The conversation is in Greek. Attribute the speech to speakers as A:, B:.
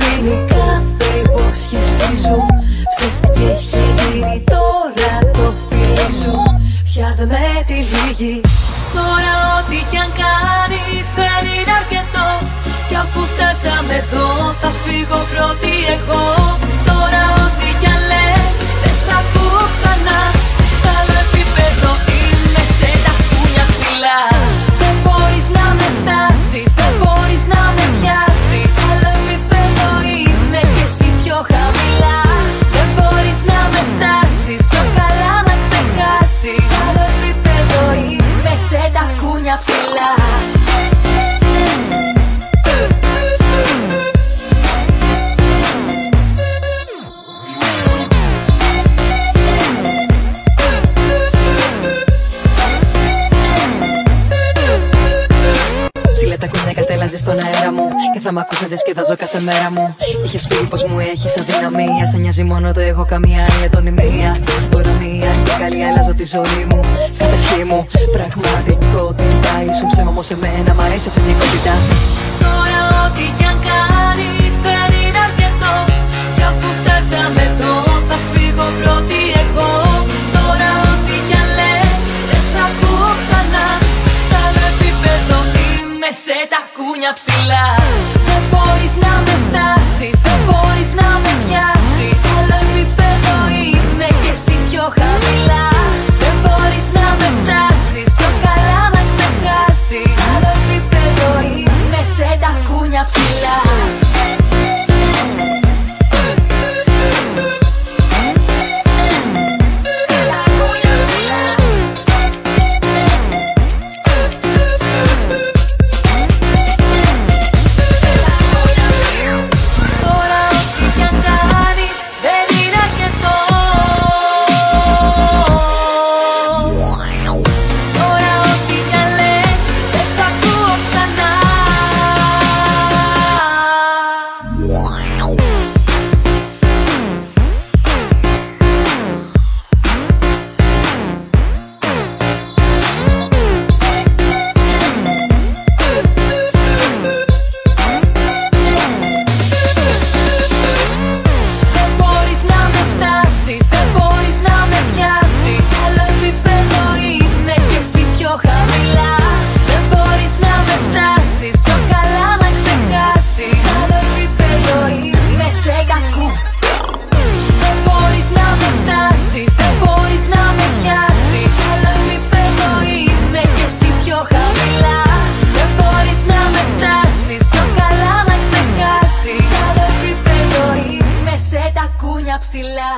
A: γίνει κάθε υπόσχεσή σου. Ψεύτικη έχει γίνει τώρα το φίλι σου. Πια δεν με τυλίγει. Τώρα ό,τι κι αν κάνεις δεν είναι αρκετό. Κι αφού φτάσαμε εδώ θα φύγω πρώτη εγώ. Τώρα ό,τι κι αν λες δεν σ' ακούω ξανά. Σ' άλλο επίπεδο είμαι, σε τα κούνια ψηλά. Δεν μπορείς να με φτάσεις, δεν μπορείς να με πιάσεις. Σ' άλλο επίπεδο είμαι και εσύ πιο χαμηλά. Δεν μπορείς να με φτάσεις, πιο καλά να ξεχάσεις. Σ' άλλο επίπεδο είμαι, σε τα κούνια ψηλά. Τα κούνια κατέλαζε στον αέρα μου και θα μ' ακούς να διασκεδάζω κάθε μέρα μου. Είχες πει πως μου έχεις αδυναμία. Σε νοιάζει μόνο το έχω καμία ή ατονιμία. Τώρα μία και καλή αλλάζω τη ζωή μου. Κατευχή μου, πραγματικότητα. Ήσουν ψέμα όμως εμένα μ' αρέσει αυτή η εθνικότητα. Τώρα ό,τι κι αν κάνεις δεν είναι αρκετό. Κι αφού φτάσαμε εδώ θα φύγω πρώτη εγώ. Τώρα ό,τι κι αν λες δεν σ' ακούω ξανά. Σ' άλλο επίπεδο σε τα κούνια ψηλά. Δεν μπορείς να με φτάσεις, δεν μπορείς να με πιάσεις. Σ' άλλο επίπεδο είμαι και εσύ πιο χαμηλά. Δεν μπορείς να με φτάσεις, πιο καλά να ξεχάσεις. Σ' άλλο επίπεδο είμαι, σε τα κούνια ψηλά. Ψηλά.